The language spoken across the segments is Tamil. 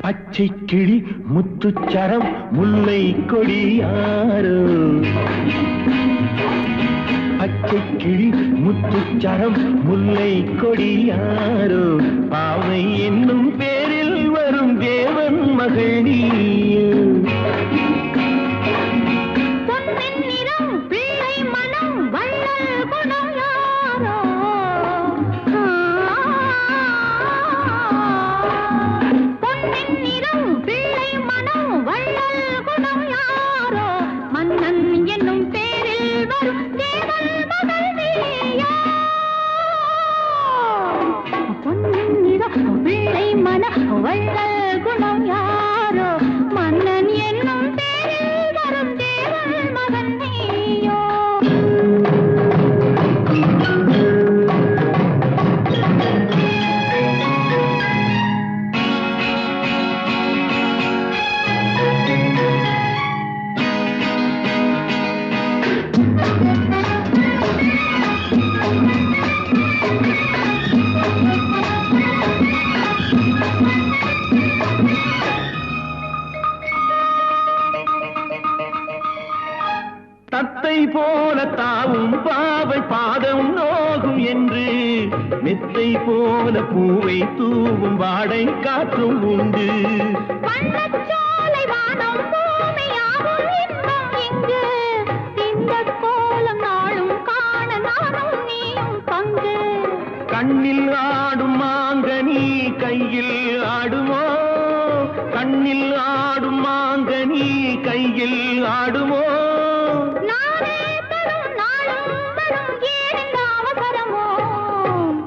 பச்சை கிளி முத்துச்சரம் முல்லை கொடியாரோ பச்சை கிளி முத்துச்சரம் முல்லை கொடியாரோ பாவை என்னும் பேரில் வரும் தேவன் மகள் நீயோ வள்ளல் குணம் யாரோ மன்னன் என்னும் பேரில் வரும் தேவன் மகன் நீயோ தத்தை போல தாவும் பாவை பாதம் நோகும் என்று மெத்தை போல பூவை தூவும் வாடை காற்றும் உண்டு வண்ணச்சோலை வானம் பூமியாவும் இன்பம் இங்கு இந்த கோலம் நாளும் காண நானும் நீயும் பங்கு கண்ணில் ஆடும் மாங்கனி கையில் ஆடுமோ கண்ணில் ஆடும் மாங்கனி கையில் ஆடுமோ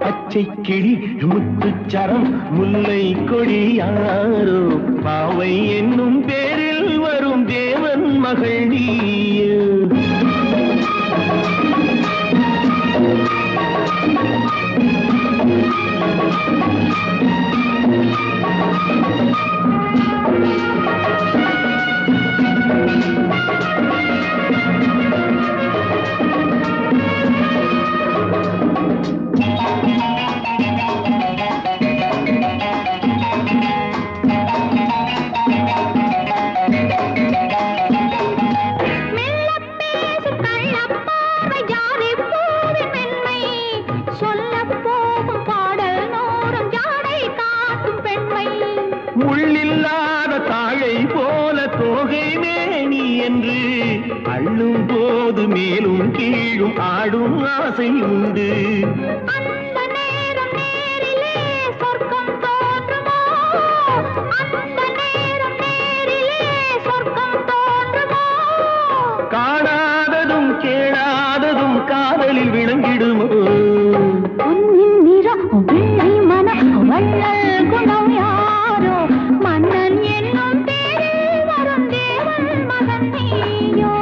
பச்சை கிளி முத்துச்சரம் முல்லை கொடியாரோ பாவை என்னும் பேரில் வரும் தேவன் மகள் நீயோ முள்ளில்லாத தாழை போல தோகை மேனி என்று அள்ளும் போது மேலும் கீழும் ஆடும் ஆசை உண்டு அந்த நேரம் நேரிலே சொர்க்கம் தோன்றுமோ அந்த நேரம் நேரிலே சொர்க்கம் தோன்றுமோ காணாததும் கேளாததும் காதலில் விளங்கிடுமோ பொன்னின் நிறம் வெள்ளை மனம் வள்ளல் குணம் யாரோ மன்னன் என்னும் பேரில் வரும் தேவன் மகன் நீயோ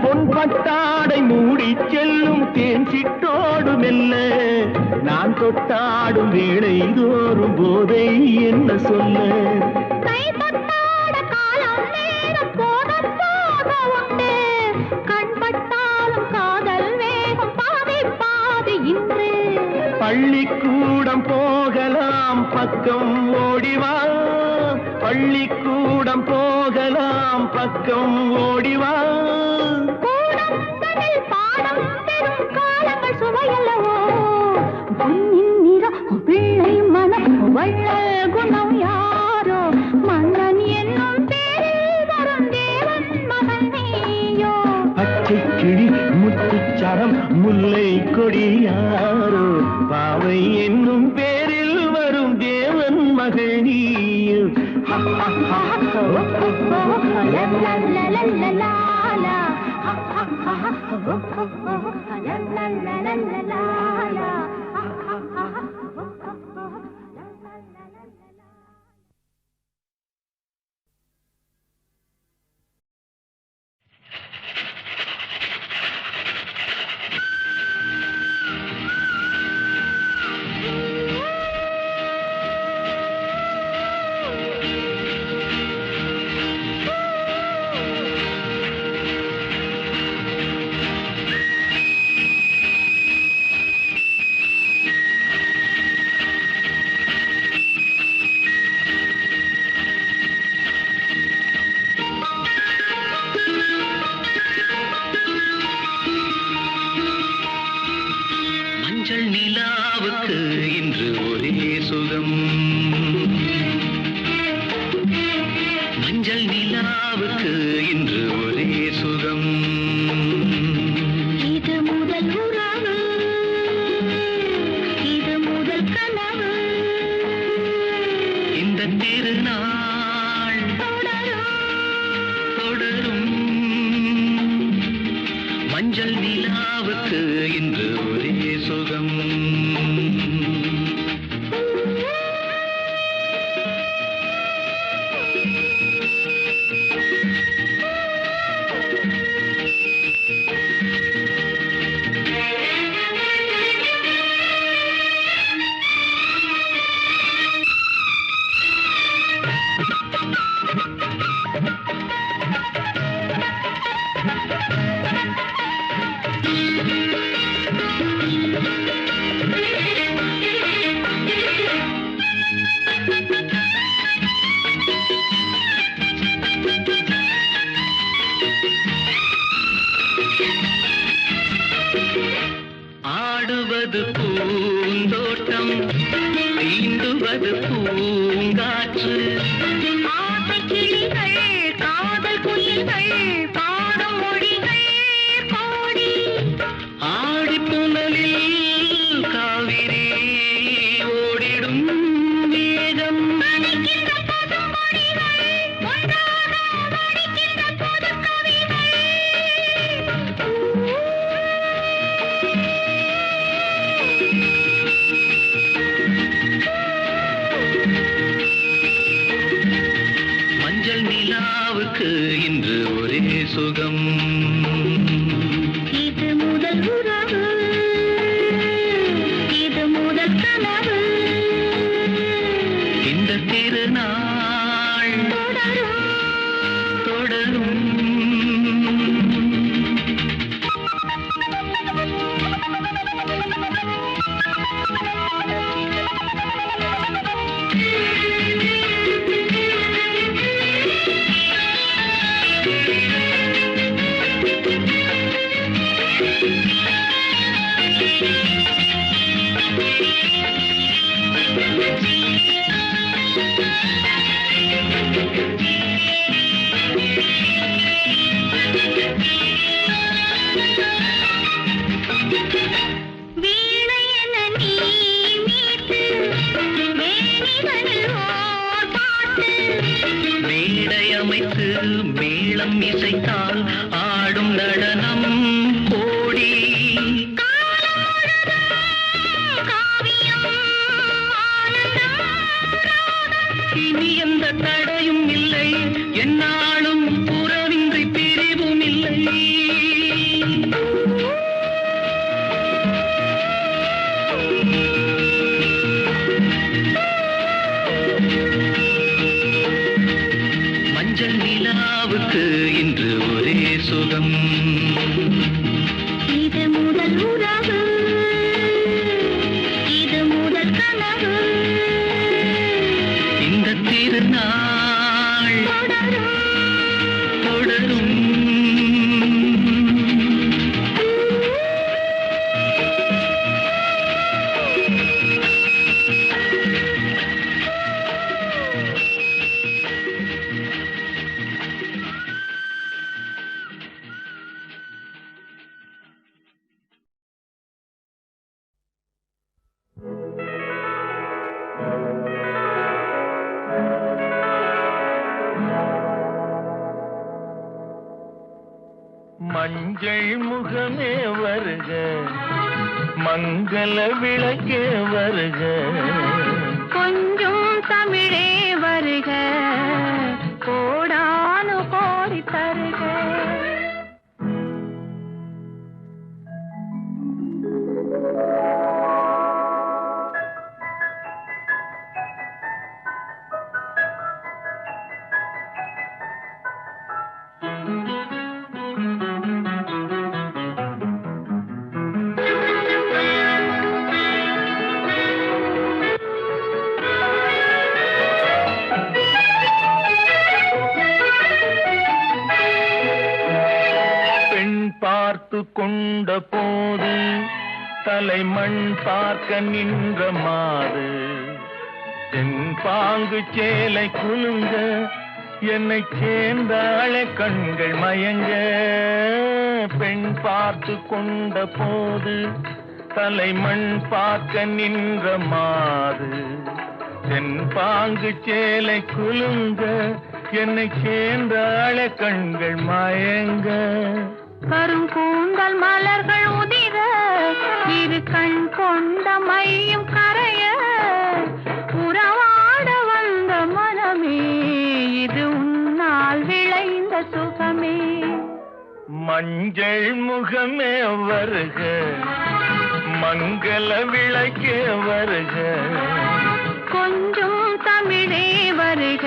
பொன்பட்டாடை மூடி செல்லும் தேன் சிட்டோடு மெல்ல நான் தொட்டாடும் வேளை தோறும் போதை என்ன சொல்ல கை தொட்டாட காலம் நேரம் போக போக உண்டு கண் பட்டாலும் காதல் வேகம் பாதி பாதி இன்று பள்ளிக்கூடம் போகலாம் பக்கம் ஓடிவா பள்ளிக்கூடம் போகலாம் பக்கம் ஓடிவா கூடங்களில் பாடம் பெறும் காலங்கள் சுவையல்லவோ பொன்னின் நிறம் பிள்ளை மனம் வள்ளல் குணம் யாரோ மன்னன் என்னும் பேரில் வரும் தேவன் மகன் நீயோ பச்சை கிளி முத்துச்சரம் முல்லை கொடியாரோ பாவை என்னும் பேரில் வரும் தேவன் மகள் நீயோ இன்று ஒரே சுகம் மஞ்சள் நிலாவுக்கு இன்று ஒரே சுகம் இது முதல் உறவு இது முதல் கனவு இந்த திருநாள் தொடரும் மஞ்சள் நிலாவுக்கு இன்று ஒரே சுகம் ஆடுவது பூந்தோட்டம் தீண்டுவது பூங்காற்று ஆசை கிளிகள் காதல் குயில்கள் பாடும் மொழிகள் பாடி ஆடி புனலில் காவிரி ஓடிடும் வேகம் நனைக்கின்ற பசும்பொழிகள் ஒன்றாக வடிக்கின்ற புதுக்கவிகள் மஞ்சள் நிலாவுக்கு இன்று ஒரே சுகம் இது முதல் உறவு இது முதல் கனவு இந்த திருநாள் தொடரும் வீணை என நீ மீட்டு வேணிகளில் ஓர் பாட்டு மேடை அமைத்து மேளம் இசைத்தால் ஆடும் நடனம் கோடி காவியம் ஆனந்தம் இனி எந்த தடையும் இல்லை என்னாலும் புறவின்றி பிரிவும் இல்லை மஞ்சள் நிலாவுக்கு இன்று ஒரே சுகம் இது முதல் உறவு இது முதல் கனவு இந்த திருநாள் தொடரும் மஞ்சள் முகமே வருக மங்கள விளக்கே வருக கொஞ்சம் தமிழே வருக கோடானு கோடி தருக பார்த்து கொண்ட போது தலைமண் பார்க்க நின்ற மாது தென்பாங்கு சேலை குலுங்க என்னை சேர்ந்தாளே கண்கள் மயங்க பெண் பார்த்து கொண்ட போது தலைமண் பார்க்க நின்ற மாது தென்பாங்கு சேலை குலுங்க என்னை சேர்ந்தாளே கண்கள் மயங்க கருங்கூந்தல் மலர்கள் உதிர இரு கண் கொண்ட மையும் கரைய உறவாட வந்த மனமே இது உன்னால் விளைந்த சுகமே மஞ்சள் முகமே வருக மங்கள விளக்கே வருக கொஞ்சம் தமிழே வருக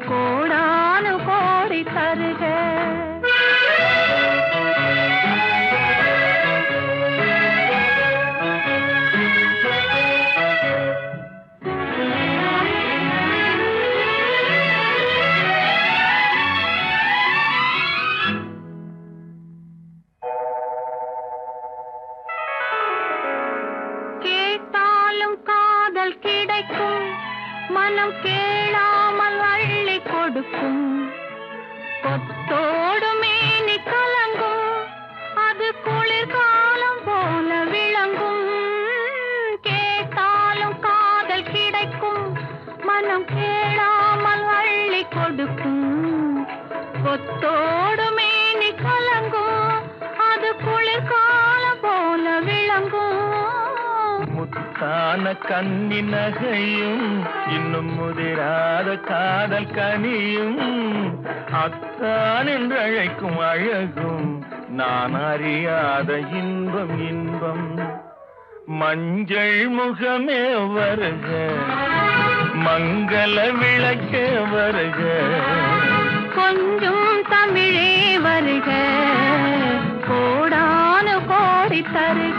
கோடானு கோடி தருக கிடைக்கும் மனம் கேளாமல் அள்ளி கொடுக்கும் கொத்தோடு மேனி கலங்கும் அது குளிர்காலம் போல விளங்கும் கேட்டாலும் காதல் கிடைக்கும் மனம் கேளாமல் அள்ளி கொடுக்கும் கொத்தோடு மேனி கலங்கும் அது குளிர்காலம் போல விளங்கும் முத்தான கண்ணி நகையும் இன்னும் முதிராத காதல் கனியும் அத்தான் என்று அழைக்கும் அழகும் நான் அறியாத இன்பம் இன்பம் மஞ்சள் முகமே வருக மங்கள விளக்கே வருக கொஞ்சம் தமிழே வருக கோடானு கோடி தருக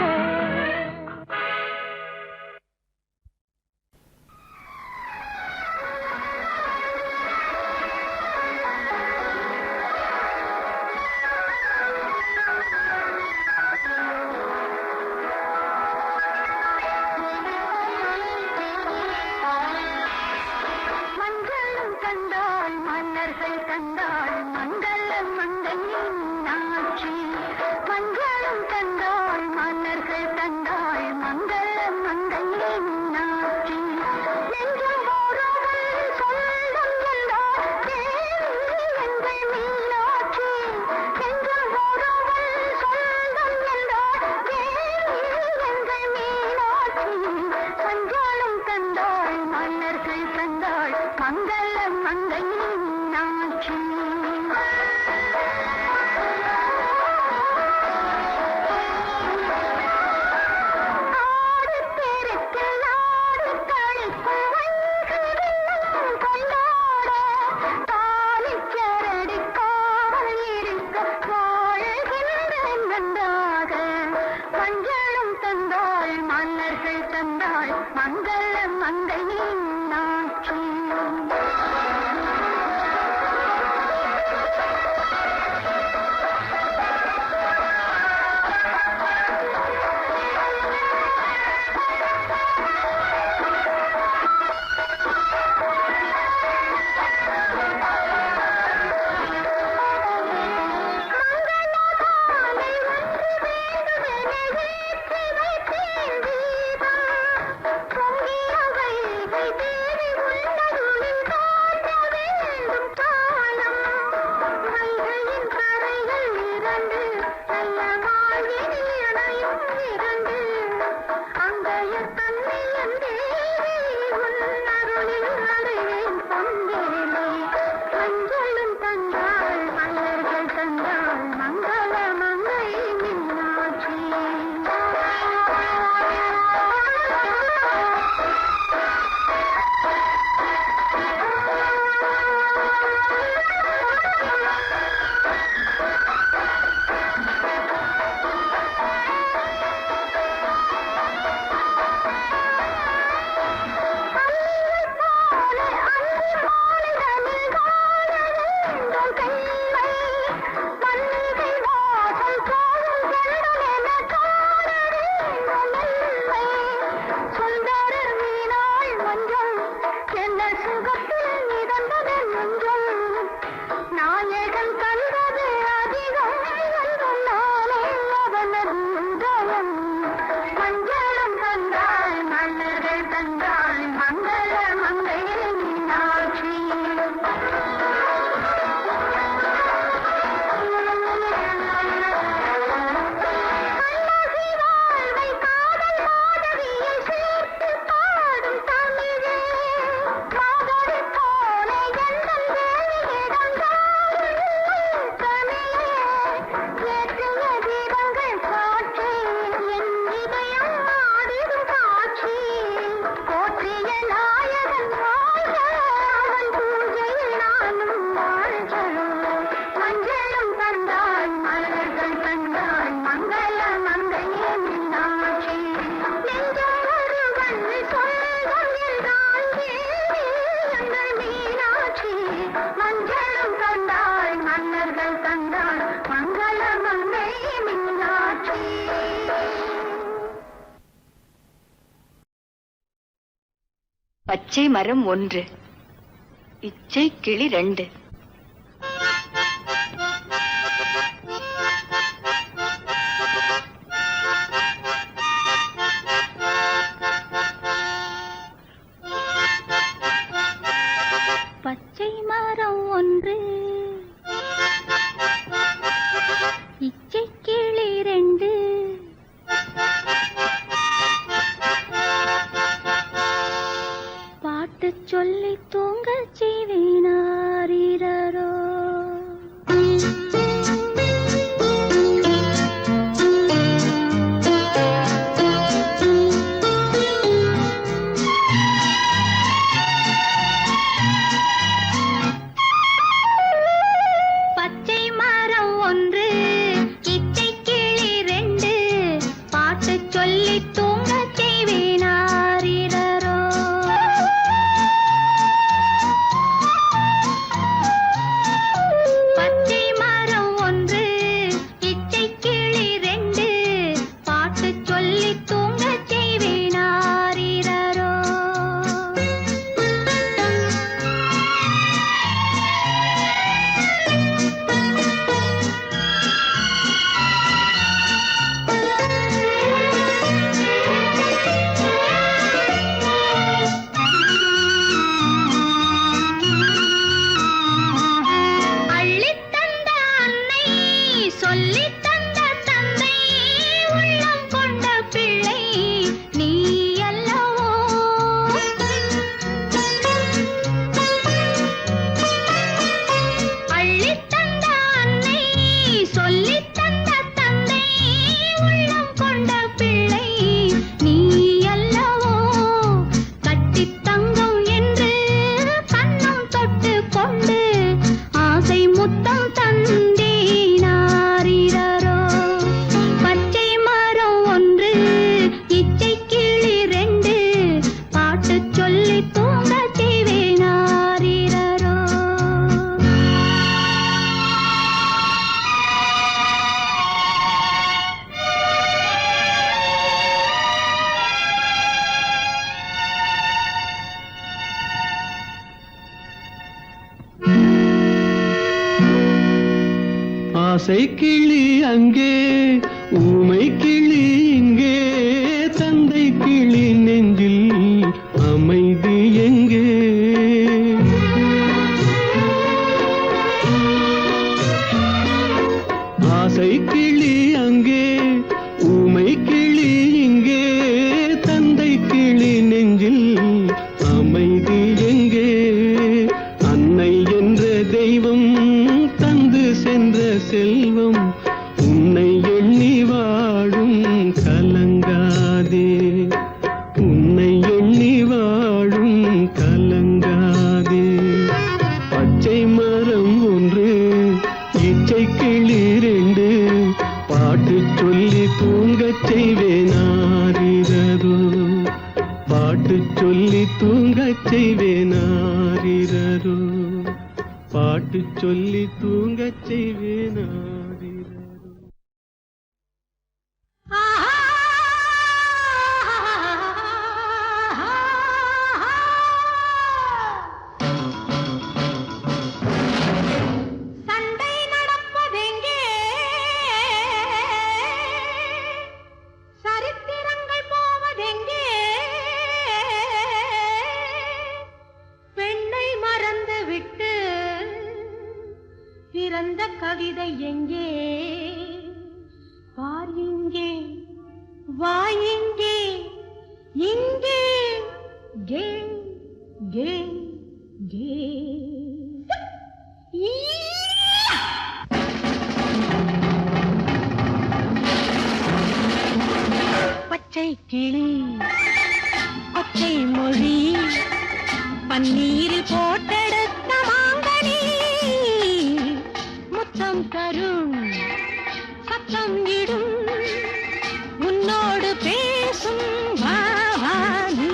மன்னர்கள் தந்தாள் மங்கள மங்கை நாட்சி பச்சை மரம் 1, இச்சை கிளி 2. பச்சை மரம் 1, இச்சை கிளி 2. பாட்டு சொல்லி தூங்க செய்வேனாரோ. பச்சை மரம் 1, இச்சை கிளி 2. பாட்டு சொல்லி தூங்க செய்வேனாரோ. பச்சை மரம் 1, இச்சை கிளி 2. பாட்டு சொல்லி தூங்க செய்வேனாரோ. அள்ளித் தந்த அன்னை, சொல்லித் தந்த தந்தை, உள்ளம் கொண்ட பிள்ளை நீ அல்லவோ. அள்ளித் தந்த அன்னை, சொல்லித் தந்த தந்தை, உள்ளம் கொண்ட பிள்ளை நீ அல்லவோ. கட்டித் தங்கம் என்று கண்ணம் தொட்டு கொண்டு ஆசை முத்தம் தந்தேனாரோ. பச்சை மரம் 1, இச்சை கிளி 2. பாட்டு சொல்லி தூங்க செய்வேனாரோ. ஆசை கிளி அங்கே, ஊமை கிளி இங்கே, தந்தை கிளி நெஞ்சில் அமைதி எங்கே? ஆசை கிளி அங்கே, ஊமை கிளி இங்கே, தந்தை கிளி நெஞ்சில் அமைதி எங்கே? அன்னை என்ற தெய்வம் தந்து சென்ற செல்வம், உன்னை எண்ணி வாழும் கலங்காதே, உன்னை எண்ணி வாழும் கலங்காதே. பச்சை மரம் 1, இச்சை கிளி 2. பாட்டு சொல்லி தூங்கச் செய்வேனாரோ. பாட்டு சொல்லி தூங்கச் செய்வேனாரோ. பாட்டு சொல்லி தூங்கச் செய்வேனாரோ. சண்டை நடப்பதெங்கே, சரித்திரங்கள் போவதெங்கே, பெண்ணை மறந்து விட்டு பிறந்த கவிதை எங்கே? பார் இங்கே, வா இங்கே, இங்கே, கே கே கே. பச்சை கிளி, கொச்சை மொழி, பன்னீரில் போட்டெடுத்த மாங்கனி, முத்தம் தரும் சத்தம் இடும், உன்னோடு பேசும் வாவானி.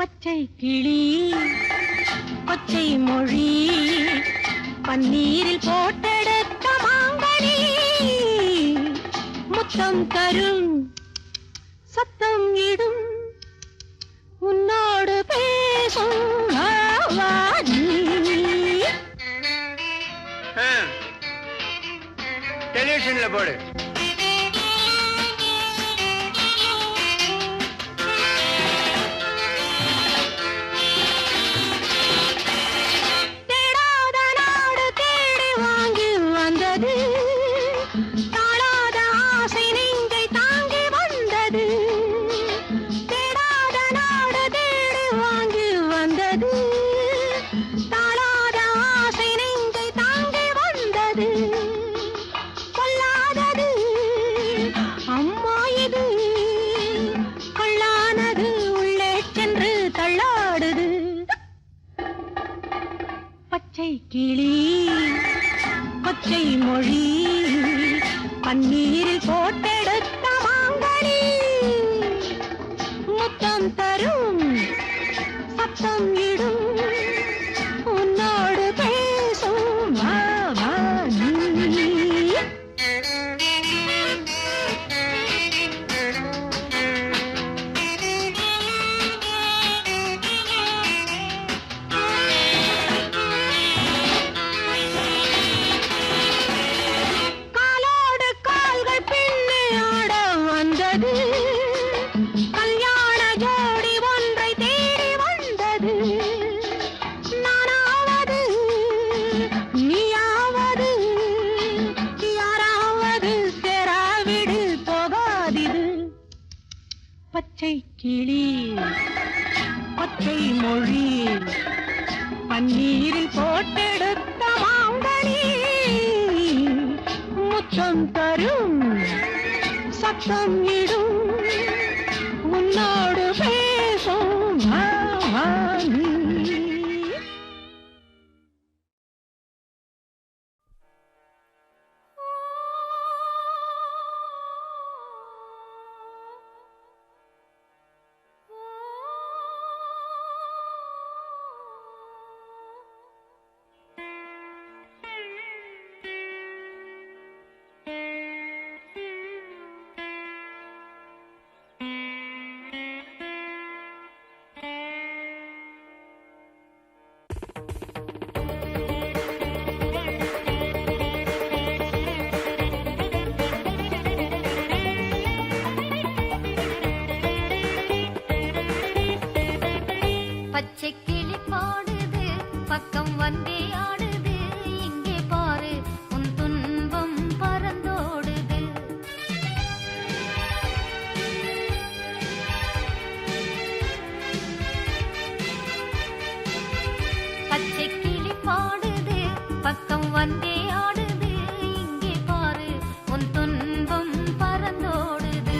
பச்சை கிளி, கொச்சை மொழி, பன்னீரில் போட்டெடுத்த மாங்கனி, முத்தம் தரும் சத்தம் இடும், உன்னோடு பேசும் ஆவானி. டெலிவிஷன்ல போடு. தேடாத நாடு தேடி வாங்கி வந்தது, தாழாத ஆசை நெஞ்சை தாங்கி வந்தது. தேடாத நாடு தேடி வாங்கி வந்தது, தாழாத ஆசை நெஞ்சை தாங்கி வந்தது. கொல்லாதது அம்மா இது, கொள்ளானது உள்ளே சென்று தள்ளாடுது. பச்சை கிளி பச்சை மொழி பன்னீரில் போட்டெடுத்த மாங்கனி, முத்தம் தரும் சத்தம் இடும் உன்னோடு பேசும் ஆவானி. காலோடு கால்கள் பின்னே ஆட வந்தது, கல்யாண ஜோடி ஒன்றை தேடி வந்தது. நானாவது நீயாவது யாராவது சேராவிடு போகாதிது. பச்சை கிளி பச்சை மொழி பன்னீரில் போட்டெடுத்த மாங்கனி, முத்தம் தரும் சத்தம் இடும் உன்னோடு பேசும் ஆவானி. பச்சை கிளி பாடுது பக்கம் வந்தே ஆடுது, இங்கே பாரு உன் துன்பம் பறந்தோடுது. பச்சை கிளி பாடுது பக்கம் வந்தே ஆடுது, இங்கே பாரு உன் துன்பம் பறந்தோடுது.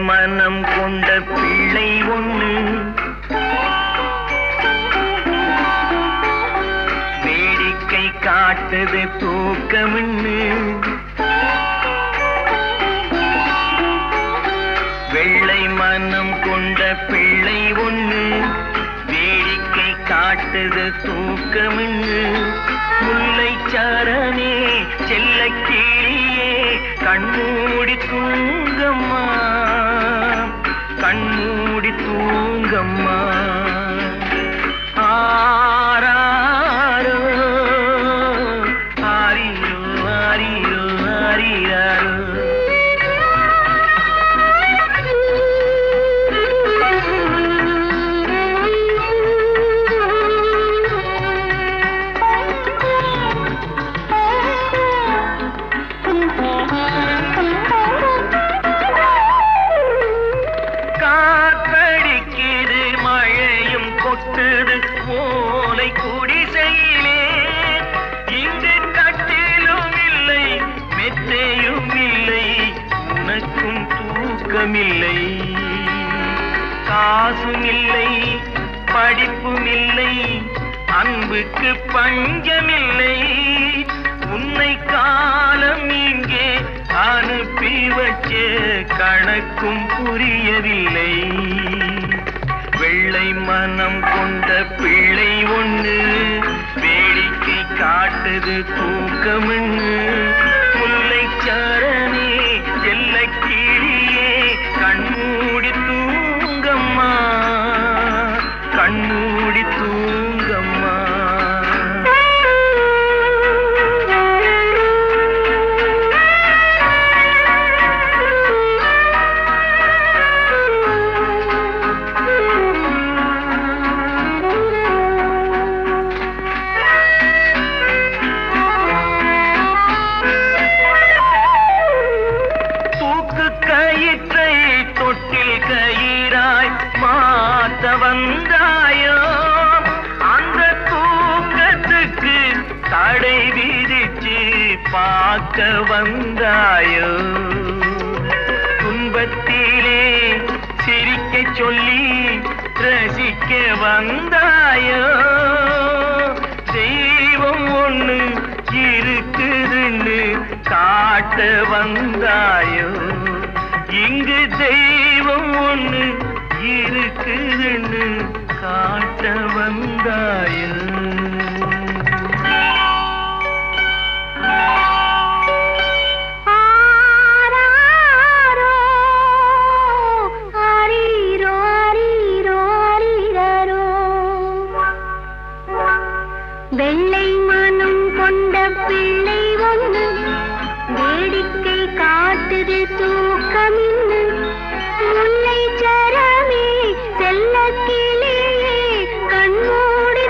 மனம் கொண்ட பிள்ளை ஒண்ணு வேடிக்கை காட்டுது தூக்கமின்னு வெள்ளை மனம் கொண்ட பிள்ளை ஒண்ணு வேடிக்கை காட்டுது தூக்கமின்னு முல்லை சரணே செல்ல கிளியே கண்மூடி தூங்கம்மா கண்மூடி தூங்கம்மா ஆராரோ ஆரிரோ ஆரிரோ ஆரிராரோ காத்தடிக்குது மழையும் கொட்டுது ஓலை குடிசையிலே இங்கு கட்டிலும் இல்லை மெத்தையும் இல்லை உனக்கும் தூக்கமில்லை காசும் இல்லை படிப்பும் இல்லை அன்புக்கு பஞ்சமில்லை உன்னை காலம் இங்கே அனுப்பி வச்ச கணக்கும் புரியவில்லை வெள்ளை மனம் கொண்ட பிள்ளை ஒண்ணு வேடிக்கை காட்டுது தூக்கமின்னு முல்லை சரணே செல்ல கிளியே கண்மூடி தூங்கம்மா கண்மூடி தூங்கம்மா கயிற்றை தொட்டில் கயிறாய் மாத்த வந்தாயோ அந்த தூக்கத்துக்கு தடை விதிச்சு பார்க்க வந்தாயோ துன்பத்திலே சிரிக்க சொல்லி ரசிக்க வந்தாயோ தெய்வம் ஒண்ணு இருக்குதுன்னு காட்ட வந்தாயோ இங்கு தெய்வம் ஒண்ணு இருக்குதுன்னு காட்ட வந்தாயோ வெள்ளை மனம் கொண்ட பிள்ளை ஒன்று வேடிக்கை காட்டுது தூக்கமின்னு முல்லை சரமே செல்ல கிளியே கண்மூடி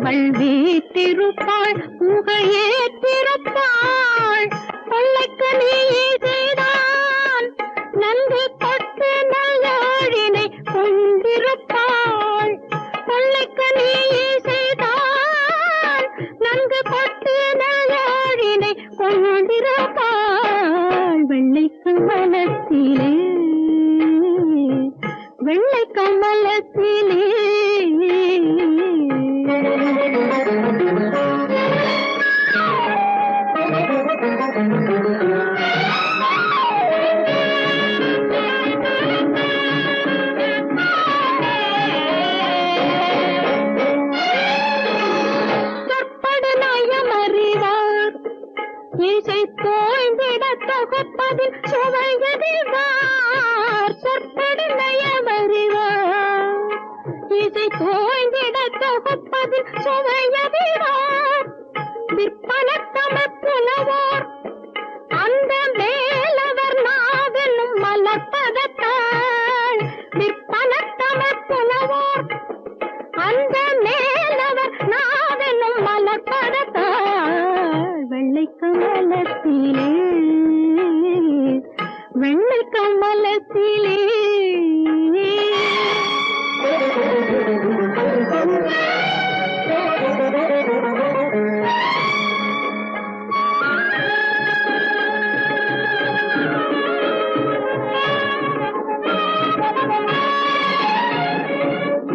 அவள் வீட்டிருப்பாள் புகையேற்றிருப்பாள் கொள்ளைக்கு நீ செய்தான் நன்கு கொட்டு நல்லாழினை கொண்டிருப்பாள் கொள்ளைக்கு நீ செய்தான் நன்கு கொட்டு நல்லாழினை கொண்டிருப்பாள் வெள்ளை கமலத்திலே வெள்ளை கமலத்திலே சொற்படு நயமறிவார் இசை தோய்ந்திட தொகுப்பதில் சுவையறிவார் சொற்படு நயமறிவார் இசை தோய்ந்திட தொகுப்பதில் சுவையறிவார் விற்பனத்தமிழ் புலவோர் அந்த மேலவர் நாவெனும் மலர்பதத்தாள் விற்பனத்தமிழ் புலவோர் அந்த மேலவர் நாவெனும் மலர்பதத்தாள் வெள்ளை கமலத்திலே வெள்ளை கமலத்திலே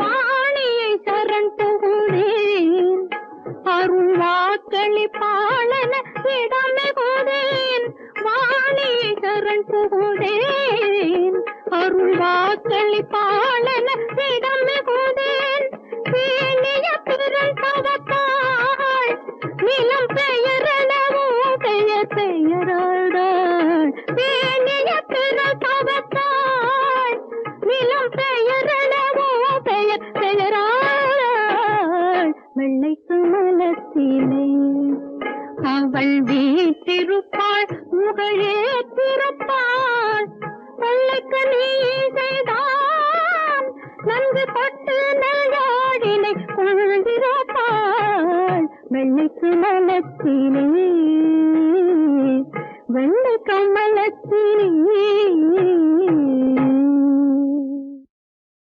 வாணியை சரண் புகுந்தேன் அருள் வாக்களி பாலன இடமிகுந்தேன் வாணியை சரண் புகுந்தேன் அருள் வாக்களி பாலன இடமிகுந்தேன் பேணிய பிறன் பவத்தாள் நிலம் பெயரளவும் பெயர் பெயராடாள் பேணிய பிறன் பவத்தாள் நிலம் பெயரளவும் பெயர் பெயராடாள் வெள்ளை கமலத்திலே அவள் வீட்டிருப்பாள் முகழேற்றிருப்பாள் கொள்ளைக்கு நீ செய்தான் நன்கு பட்டு நல்லாடினை கொண்டிருப்பாள் வெள்ளை கமலத்திலே வெள்ளை கமலத்திலே